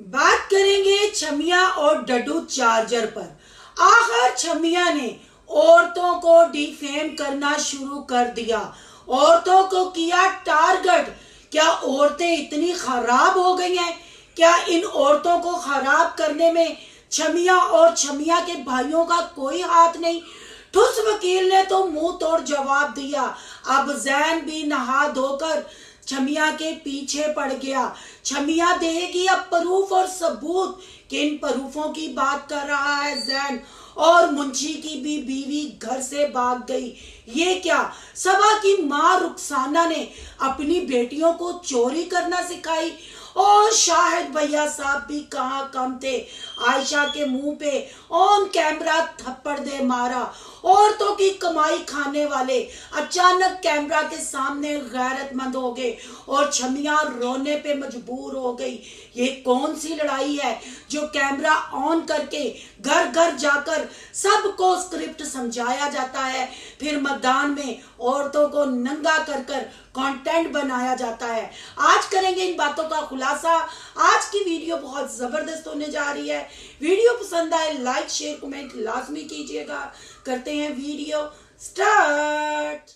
बात करेंगे छमिया और डड्डू चार्जर पर। आखिर छमिया ने औरतों को डिफेम करना शुरू कर दिया, औरतों को किया टारगेट। क्या औरतें इतनी खराब हो गई हैं? क्या इन औरतों को खराब करने में छमिया और छमिया के भाइयों का कोई हाथ नहीं? ठुस वकील ने तो मुंह तोड़ जवाब दिया। अब जैन भी नहा धोकर छमिया के पीछे पड़ गया। छमिया देगी अब प्रूफ और सबूत। किन प्रूफों की बात कर रहा है जैन? और मुंशी की भी बीवी घर से भाग गई। ये क्या? सबा की माँ रुखसाना ने अपनी बेटियों को चोरी करना सिखाई। और शाहिद भैया साहब भी कहाँ कम थे, आयशा के मुंह पे ऑन कैमरा थप्पड़ दे मारा। औरतों की कमाई खाने वाले अचानक कैमरा के सामने गैरतमंद हो गए और छमिया रोने पे मजबूर हो गई। ये कौन सी लड़ाई है जो कैमरा ऑन करके घर घर जाकर सबको स्क्रिप्ट समझाया जाता है, फिर मैदान में औरतों को नंगा कर कर कंटेंट बनाया जाता है? आज करेंगे इन बातों का खुलासा। आज की वीडियो बहुत जबरदस्त होने जा रही है। वीडियो पसंद आए लाइक शेयर कमेंट लाजमी कीजिएगा। करते हैं वीडियो स्टार्ट।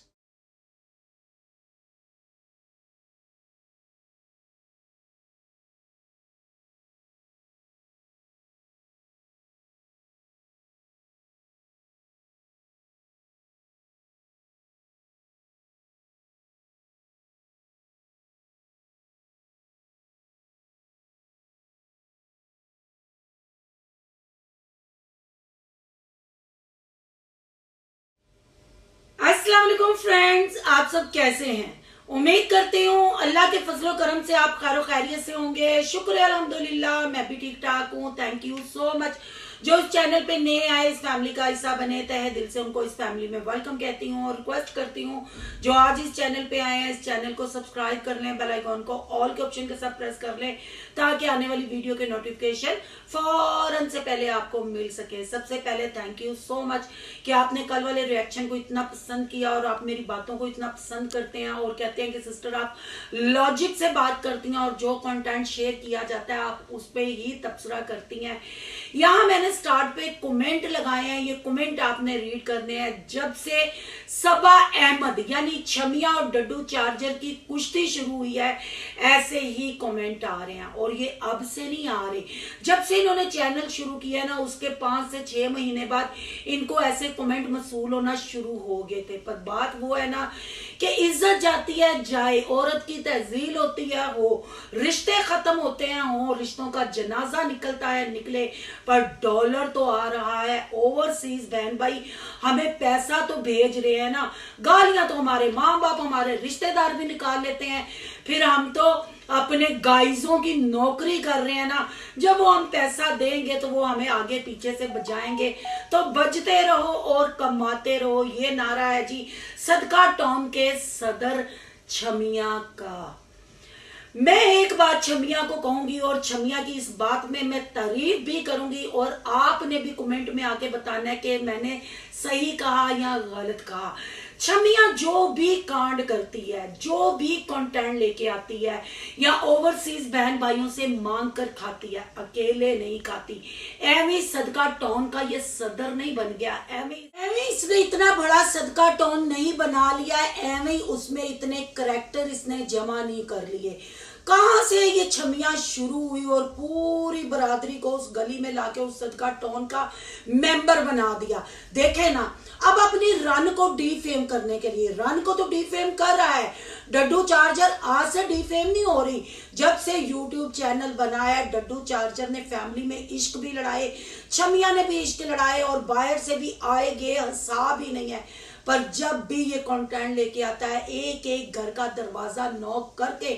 अस्सलाम वालेकुम फ्रेंड्स, आप सब कैसे हैं? उम्मीद करती हूँ अल्लाह के फजलो करम से आप खैर खैरियत से होंगे। शुक्र है अल्हम्दुलिल्लाह, मैं भी ठीक ठाक हूँ। Thank you so much. जो इस चैनल पे नए आए, इस फैमिली का हिस्सा बने, तहे दिल से उनको इस फैमिली में वेलकम कहती हूँ और रिक्वेस्ट करती हूँ जो आज इस चैनल पे आए हैं इस चैनल को सब्सक्राइब कर लें, बेल आइकॉन को ऑल के ऑप्शन के साथ प्रेस कर लें ताकि आने वाली वीडियो के नोटिफिकेशन फौरन से पहले आपको मिल सके। सबसे पहले थैंक यू सो मच कि आपने कल वाले रिएक्शन को इतना पसंद किया और आप मेरी बातों को इतना पसंद करते हैं और कहते हैं कि सिस्टर आप लॉजिक से बात करती हैं और जो कंटेंट शेयर किया जाता है आप उस पर ही तबसरा करती हैं। यहाँ मैंने स्टार्ट पे कमेंट लगाए हैं, ये कमेंट आपने रीड करने हैं। जब से सबा अहमद यानी छमिया और डड्डू चार्जर की कुश्ती शुरू हुई है ऐसे ही कमेंट आ रहे हैं और ये अब से नहीं आ रहे। जब से इन्होंने चैनल शुरू किया ना उसके 5 से 6 महीने बाद इनको ऐसे कमेंट मसूल होना शुरू हो गए थे। पर बात वो है ना कि इज्जत जाती है जाए, औरत की तहजील होती है हो, रिश्ते खत्म होते हैं हो, रिश्तों का जनाजा निकलता है निकले, पर डॉलर तो आ रहा है। ओवरसीज बहन भाई हमें पैसा तो भेज रहे हैं ना, गालियां तो हमारे माँ बाप हमारे रिश्तेदार भी निकाल लेते हैं, फिर हम तो अपने गाइजों की नौकरी कर रहे हैं ना। जब वो हम पैसा देंगे तो वो हमें आगे पीछे से बजाएंगे। तो बजते रहो और कमाते रहो, ये नारा है जी सदका टॉम के सदर छमिया का। मैं एक बात छमिया को कहूंगी और छमिया की इस बात में मैं तारीफ भी करूंगी और आपने भी कमेंट में आके बताना है कि मैंने सही कहा या गलत कहा। छमिया जो भी कांड करती है, जो भी कंटेंट लेके आती है या ओवरसीज बहन भाइयों से मांग कर खाती है, अकेले नहीं खाती। एवं सदका टॉन का ये सदर नहीं बन गया, एवं इसने इतना बड़ा सदका टॉन नहीं बना लिया, एवं उसमें इतने करैक्टर इसने जमा नहीं कर लिए। कहां से ये छमिया शुरू हुई और पूरी बरादरी को उस गली में लाके उस सदका टॉन का मेंबर बना दिया। देखे ना, अब अपनी रन को डीफेम करने के लिए, रन को तो डीफेम कर रहा है डड्डू चार्जर, आज से डीफेम नहीं हो रही। जब से यूट्यूब चैनल बनाया डड्डू चार्जर ने फैमिली में इश्क भी लड़ाए, छमिया ने भी इश्क लड़ाए और बाहर से भी आए गए हिसाब ही नहीं है। पर जब भी ये कंटेंट लेके आता है एक एक घर का दरवाजा नॉक करके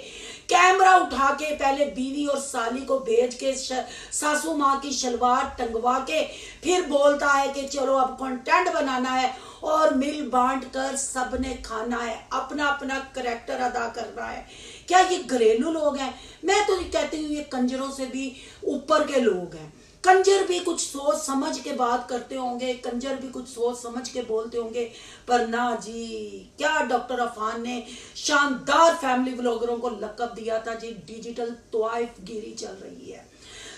कैमरा उठा के पहले बीवी और साली को भेज के सासू माँ की शलवार टंगवा के फिर बोलता है कि चलो अब कंटेंट बनाना है और मिल बांट कर सबने खाना है, अपना अपना करैक्टर अदा करना है। क्या ये घरेलू लोग हैं? मैं तो कहती हूँ ये कंजरों से भी ऊपर के लोग हैं। कंजर भी कुछ सोच समझ के बात करते होंगे, कंजर भी कुछ सोच समझ के बोलते होंगे, पर ना जी, क्या डॉक्टर अफान ने शानदार फैमिली व्लॉगरों को लक़ब दिया था जी, डिजिटल तवाइफ गिरी चल रही है।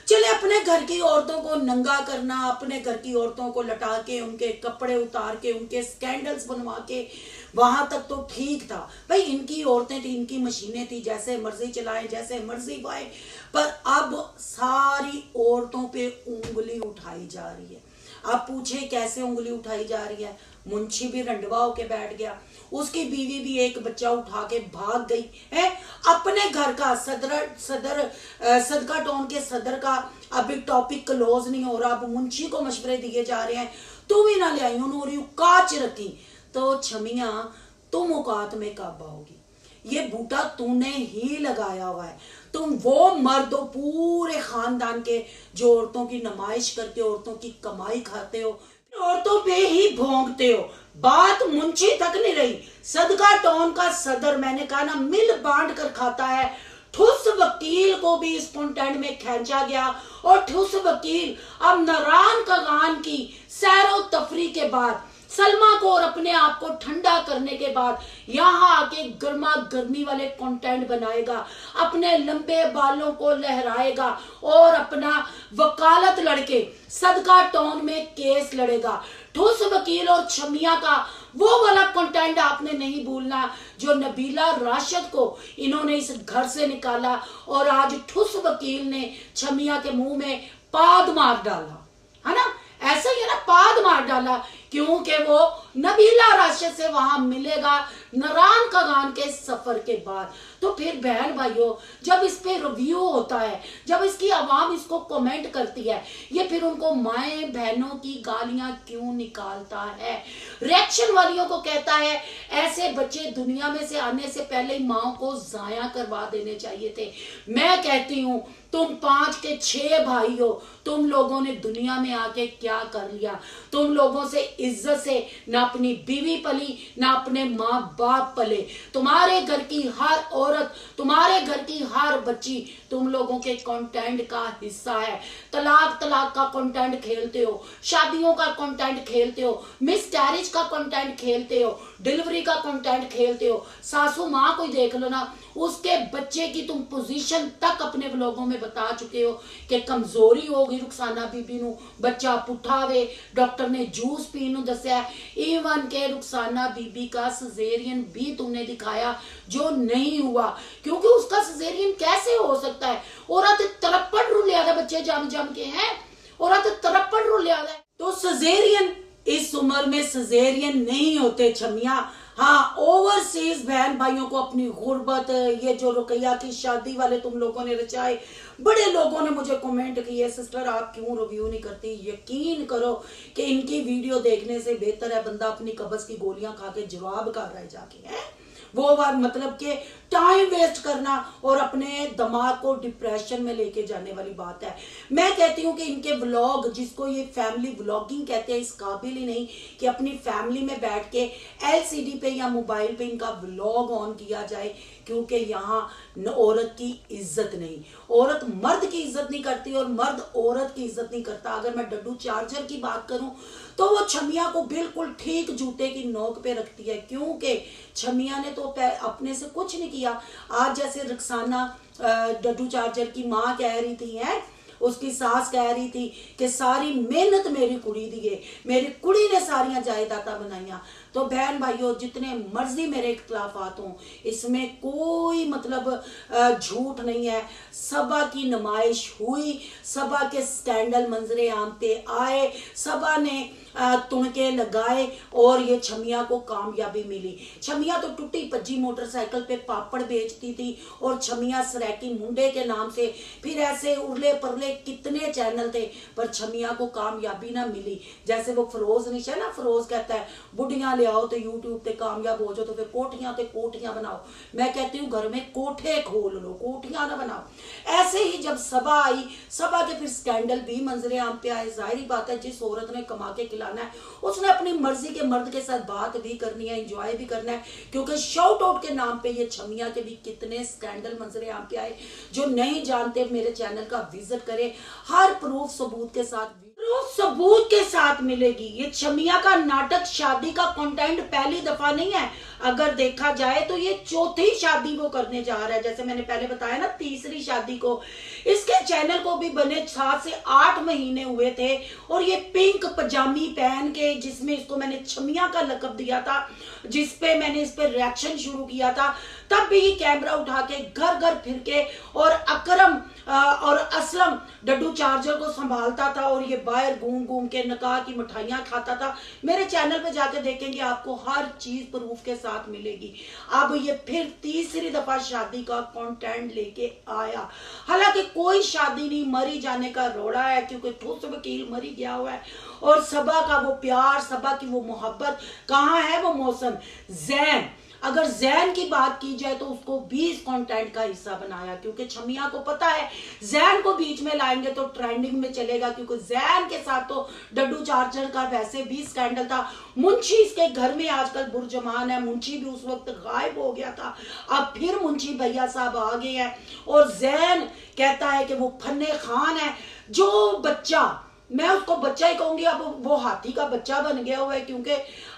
चले, अपने घर की औरतों को नंगा करना, अपने घर की औरतों को लटा के, उनके कपड़े उतार के, उनके स्कैंडल्स बनवा के, वहां तक तो ठीक था भाई, इनकी औरतें थी, इनकी मशीनें थी, जैसे मर्जी चलाएं, जैसे मर्जी पाए। पर अब सारी औरतों पे उंगली उठाई जा रही है। अब पूछे कैसे उंगली उठाई जा रही है? मुंशी भी रंडवा होके बैठ गया, उसकी बीवी भी एक बच्चा उठा के भाग गई है। अपने घर का सदका टाउन के सदर का अभी टॉपिक क्लोज नहीं हो रहा, अब मुंशी को मशवरे दिए जा रहे हैं, तू भी ना ले आई, उन्होंने काच रखी। तो छमिया, तुम औकात में कब आओगी? ये बूटा तूने ही लगाया हुआ है। तुम वो मर्द हो पूरे खानदान के जो औरतों की नुमाइश करते हो, औरतों की कमाई खाते हो, औरतों पे ही भोंकते हो। बात मुंशी तक नहीं रही, सदका टाउन का सदर, मैंने कहा ना, मिल बांट कर खाता है। ठुस वकील को भी इस कंटेंट में खींचा गया, और ठुस वकील अब नारायण कगान की सैरो तफरी के बाद, सलमा को और अपने आप को ठंडा करने के बाद यहाँ आके गर्मा गर्मी वाले कंटेंट बनाएगा, अपने लंबे बालों को लहराएगा और अपना वकालत लड़के सदका टाउन में केस लड़ेगा। ठुस वकील और छमिया का वो वाला कंटेंट आपने नहीं भूलना जो नबीला राशिद को इन्होंने इस घर से निकाला, और आज ठुस वकील ने छमिया के मुंह में पाद मार डाला, है ना? ऐसा ही है ना, पाद मार डाला, क्योंकि वो नबीला राशिद से वहां मिलेगा नारायण कगान के सफर के बाद। तो फिर बहन भाइयों, जब इस पे रिव्यू होता है, जब इसकी आवाम इसको कमेंट करती है, ये फिर उनको माए बहनों की गालियां क्यों निकालता है? रिएक्शन वालियों को कहता है ऐसे बच्चे दुनिया में से आने से पहले ही माओ को जाया करवा देने चाहिए थे। मैं कहती हूं, तुम 5 के 6 भाई हो, तुम लोगों ने दुनिया में आके क्या कर लिया? तुम लोगों से इज्जत से ना अपनी बीवी पली, ना अपने माँ बाप पले। तुम्हारे घर की हर औरत, तुम्हारे घर की हर बच्ची तुम लोगों के कंटेंट का हिस्सा है। तलाक का कंटेंट खेलते हो, शादियों का कंटेंट खेलते हो, मिसकैरेज का कंटेंट खेलते हो, डिलीवरी का कंटेंट खेलते हो। सासू माँ को देख लो ना, उसके बच्चे की तुम पोजीशन तक अपने व्लॉगों में बता चुके हो कि कमजोरी होगी रुखसाना बीबी नू, बच्चा पुठावे, डॉक्टर ने जूस पीनू दस्या है। इवन के रुखसाना बीबी का सजेरियन भी तुमने दिखाया जो नहीं हुआ, क्योंकि उसका सजेरियन कैसे हो सकता है? औरत तरप्पड़ रुलिया था, बच्चे जम जम के हैं, औरत तरप्पड़ रुलिया है। तो सजेरियन इस उम्र में सजेरियन नहीं होते छमिया। हाँ, ओवरसीज बहन भाइयों को अपनी गुर्बत, ये जो रुकैया की शादी वाले तुम लोगों ने रचाए, बड़े लोगों ने मुझे कमेंट किए, सिस्टर आप क्यों रिव्यू नहीं करती? यकीन करो कि इनकी वीडियो देखने से बेहतर है बंदा अपनी कब्ज की गोलियां खा के जवाब कर रहा है जाके, है वो बात, मतलब कि टाइम वेस्ट करना और अपने दिमाग को डिप्रेशन में लेके जाने वाली बात है। मैं कहती हूँ कि इनके व्लॉग, जिसको ये फैमिली व्लॉगिंग कहते हैं, इस काबिल ही नहीं कि अपनी फैमिली में बैठ के एलसीडी पे या मोबाइल पे इनका व्लॉग ऑन किया जाए, क्योंकि यहाँ औरत की इज्जत नहीं, औरत मर्द की इज्जत नहीं करती और मर्द औरत की इज्जत नहीं करता। अगर मैं डड्डू चार्जर की बात करूं तो वो छमिया को बिल्कुल ठीक जूते की नोक पे रखती है, क्योंकि छमिया ने तो अपने से कुछ नहीं किया। आज जैसे रुखसाना डड्डू चार्जर की माँ कह रही थी, है उसकी सास कह रही थी कि सारी मेहनत मेरी कुड़ी दी है, मेरी कुड़ी ने सारियां जायदादा बनाइया। तो बहन भाइयों, जितने मर्जी मेरे इख्तलाफात हों, इसमें कोई मतलब झूठ नहीं है। सबा की नुमाइश हुई, सबा के स्कैंडल मंजरे आम पे आए, सबा ने तुणके लगाए और ये छमिया को कामयाबी मिली। छमिया तो टूटी भज्जी मोटरसाइकिल पे पापड़ बेचती थी, और छमिया सरेकी मुंडे के नाम से फिर ऐसे उरले परले कितने चैनल थे, पर छमिया को कामयाबी ना मिली। जैसे वो फरोज निशा ना, फरोज कहता है बुढ़ियां आओ तो यूट्यूब पे कामयाब हो जाओ तो फिर कोठियां ते कोठियां बनाओ। मैं कहती हूँ घर में कोठे खोल लो, कोठियां ना बनाओ। ऐसे ही जब सबा आई, सबा के फिर स्कैंडल भी मंजरे आम पे आए। जाहिर बात है जिस औरत ने कमा के खिलाना है उसने अपनी मर्जी के मर्द के साथ बात भी करनी है, एंजॉय भी करना है, क्योंकि शाउट आउट के नाम पे ये छमिया के भी कितने स्कैंडल मंजरे आम पे आए। जो नहीं जानते मेरे चैनल का विजिट करें, हर प्रूफ सबूत के साथ मिलेगी। ये छमिया का नाटक शादी का कंटेंट पहली दफा नहीं है, अगर देखा जाए तो ये चौथी शादी वो करने जा रहा है। जैसे मैंने पहले बताया ना, तीसरी शादी को। इसके चैनल को भी बने 7 से 8 महीने हुए थे और ये पिंक पजामी पहन के, जिसमें इसको मैंने छमिया का लकब दिया था, जिसपे मैंने इस पे रिएक्शन शुरू किया था, तब भी ये कैमरा उठा के घर घर फिर के और अकरम और असलम डड्डू चार्जर को संभालता था और ये बाहर घूम घूम के निकाह की मिठाइयां खाता था। मेरे चैनल पे जाके देखेंगे आपको हर चीज प्रूफ के साथ मिलेगी। अब ये फिर तीसरी दफा शादी का कंटेंट लेके आया। हालांकि कोई शादी नहीं, मरी जाने का रोड़ा है, क्योंकि ठोस वकील मरी गया हुआ है। और सबा का वो प्यार, सबा की वो मोहब्बत कहाँ है? वो मौसम जैन, अगर जैन की बात की जाए तो उसको भी इस कंटेंट का हिस्सा बनाया, क्योंकि छमिया को पता है जैन को बीच में लाएंगे तो ट्रेंडिंग में चलेगा, क्योंकि जैन के साथ तो डड्डू चार्जर का वैसे भी स्कैंडल था। मुंशी इसके घर में आजकल बुरजमान है, मुंशी भी उस वक्त गायब हो गया था, अब फिर मुंशी भैया साहब आ गए हैं। और जैन कहता है कि वो फन्ने खान है। जो बच्चा, मैं उसको बच्चा ही कहूंगी, अब वो हाथी का बच्चा बन गया हुआ है, क्योंकि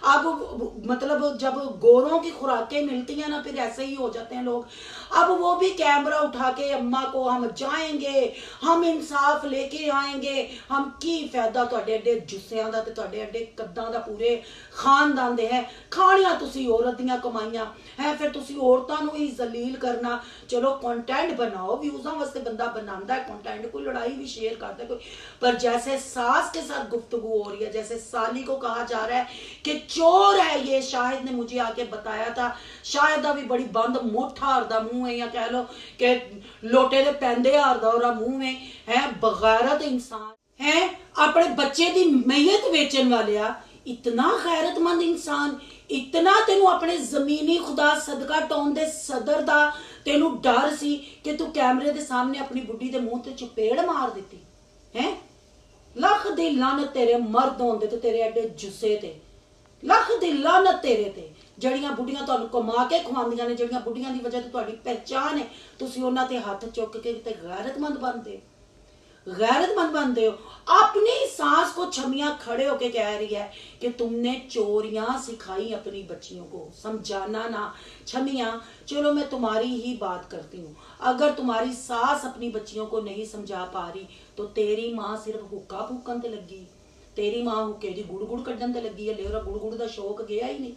अब मतलब जब गोरों की खुराकें मिलती हैं ना, फिर ऐसे ही हो जाते हैं लोग। अब वो भी कैमरा उठा के अम्मा को हम जाएंगे, हम इंसाफ लेके आएंगे, हम की फायदा तुहाडे एडे जुस्सियां दा ते तुहाडे एडे कद्दां दा पूरे खानदान दे है। खाणियां तुसी औरत दियां कमाइयां है, फिर तुसी औरतां नूं ही जलील करना। चलो कंटेंट बनाओ, व्यूज़ां वास्ते बंदा बनांदा है कंटेंट, कोई लड़ाई भी शेयर करता है कोई, पर जैसे सास के साथ गुफ्तगू हो रही है, जैसे साली को कहा जा रहा है कि चोर है ये। शाहिद ने मुझे आके बताया था, शाहिद भी बड़ी बंद मोठा हरदा मुंह है, या कह लो कि लोटे दे पैंदे हरदा और मुंह में है। बगैरत इंसान है, अपने बच्चे दी मैयत बेचन वाले। इतना गैरतमंद इंसान, इतना तेनू अपने जमीनी खुदा सदका टॉन दे सदर दा तेनू डर सी कि तू कैमरे दे सामने अपनी बुढ़ी दे मुंह ते चपेड़ मार देती है। लख दी लानत तेरे मर्द होंदे ते तेरे एडे जुस्से ते, लख दी लानत तेरे ते। जड़ियां बुढ़ियां तुहानू कमा के खवांदियां ने, जड़ियां बुढ़ियां दी वजह ते तुहाडी पहचान है, तुसी उन्हां ते हथ चुक के ते गैरतमंद बनदे, गैरतमंद बनते हो। अपनी सास को छमिया खड़े होके कह रही है कि तुमने चोरियां सिखाई अपनी बच्चियों को, समझाना ना। छमिया चलो मैं तुम्हारी ही बात करती हूँ, अगर तुम्हारी सास अपनी बच्चियों को नहीं समझा पा रही तो तेरी माँ सिर्फ हुक्का फूकन ते लगी, तेरी माँ हुक्के दी गुड़ गुड़ कड्डन ते लगी है, लेवरा गुड़ गुड़ दा शौक गया ही नहीं।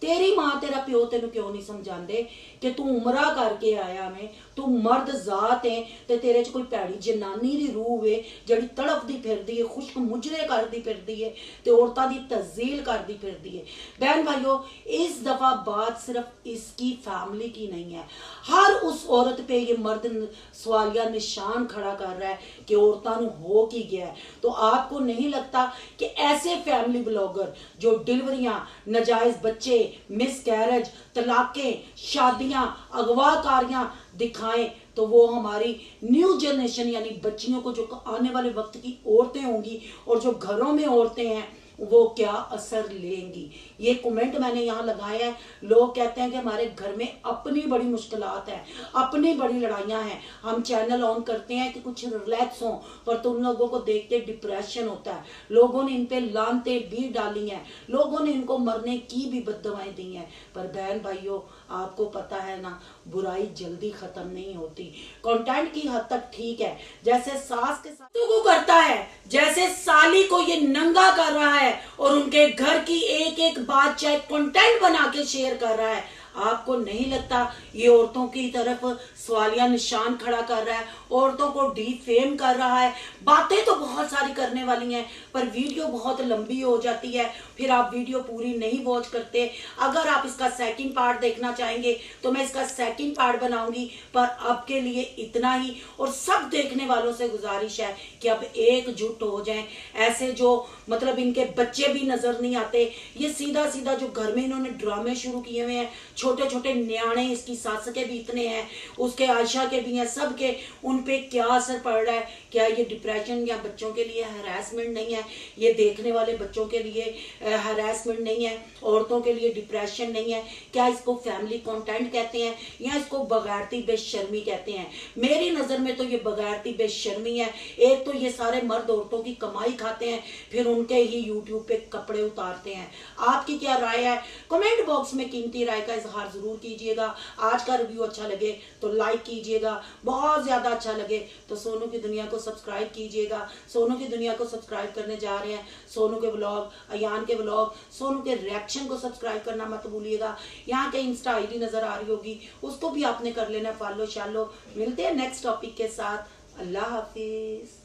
तेरी माँ तेरा प्यो तेन क्यों नहीं समझाते कि तू उमरा करके आया में, तू मर्द जात है ते तेरे च कोई भैड़ी जनानी दी रूह है जड़ी तड़फदी फिरदी है, खुश्क मुजरे करदी फिरदी है ते औरतां दी तज़ील करदी फिरदी है। बहन भाइयों, इस दफा बात सिर्फ इसकी फैमिली की नहीं है, हर उस औरत पे ये मर्द सवालिया निशान खड़ा कर रहा है कि औरतां नूं हो की गया है। तो आपको नहीं लगता कि ऐसे फैमिली ब्लॉगर जो डिलीवरियां, नाजायज बच्चे, मिसकैरेज, तलाकें, शादियां, अगवाकारियां दिखाएं, तो वो हमारी न्यू जनरेशन यानी बच्चियों को, जो आने वाले वक्त की औरतें होंगी और जो घरों में औरतें हैं, वो क्या असर लेंगी। ये कमेंट मैंने यहाँ लगाया है। लोग कहते हैं कि हमारे घर में अपनी बड़ी मुश्किलात हैं, अपनी बड़ी लड़ाइयाँ हैं, हम चैनल ऑन करते हैं कि कुछ रिलैक्स हों, पर तो उन लोगों को देख के डिप्रेशन होता है। लोगों ने इन पे लानते भी डाली हैं, लोगों ने इनको मरने की भी बद्दुआएं दी हैं। पर बहन भाइयों, आपको पता है ना, बुराई जल्दी खत्म नहीं होती। कंटेंट की हद तक ठीक है, जैसे सास के साथ तो करता है, जैसे साली को ये नंगा कर रहा है और उनके घर की एक एक बात चाहे कंटेंट बना के शेयर कर रहा है। आपको नहीं लगता ये औरतों की तरफ सवालिया निशान खड़ा कर रहा है, औरतों को डिफेम कर रहा है? बातें तो बहुत सारी करने वाली हैं, पर वीडियो बहुत लंबी हो जाती है, फिर आप वीडियो पूरी नहीं वॉच करते। अगर आप इसका सेकंड पार्ट देखना चाहेंगे तो मैं इसका सेकंड पार्ट बनाऊंगी, पर आपके लिए इतना ही। और सब देखने वालों से गुजारिश है कि अब एकजुट हो जाएं। ऐसे जो मतलब इनके बच्चे भी नजर नहीं आते, ये सीधा सीधा जो घर में इन्होंने ड्रामे शुरू किए हुए हैं, छोटे छोटे न्याणे, इसकी सास के भी इतने हैं, उसके आयशा के भी हैं, सब के, उन पे क्या असर पड़ रहा है? क्या ये डिप्रेशन या बच्चों के लिए हरासमेंट नहीं है? ये देखने वाले बच्चों के लिए हरासमेंट नहीं है? औरतों के लिए डिप्रेशन नहीं है? क्या इसको फैमिली कंटेंट कहते हैं या इसको बगैरती बेशर्मी कहते हैं? मेरी नजर में तो ये बगैरती बेशर्मी है। एक तो ये सारे मर्द औरतों की कमाई खाते हैं, फिर उनके ही यूट्यूब पे कपड़े उतारते हैं। आपकी क्या राय है? कमेंट बॉक्स में कीमती राय का इजहार जरूर कीजिएगा। आज का रिव्यू अच्छा लगे तो लाइक कीजिएगा, बहुत ज्यादा अच्छा लगे तो सोनू की दुनिया को सब्सक्राइब कीजिएगा। सोनू की दुनिया को सब्सक्राइब करने जा रहे हैं, सोनू के ब्लॉग, अयान के ब्लॉग, सोनू के रिएक्शन को सब्सक्राइब करना मत भूलिएगा। यहाँ के इंस्टा आईडी नजर आ रही होगी, उसको भी आपने कर लेना फॉलो शालो। मिलते हैं नेक्स्ट टॉपिक के साथ। अल्लाह हाफिज।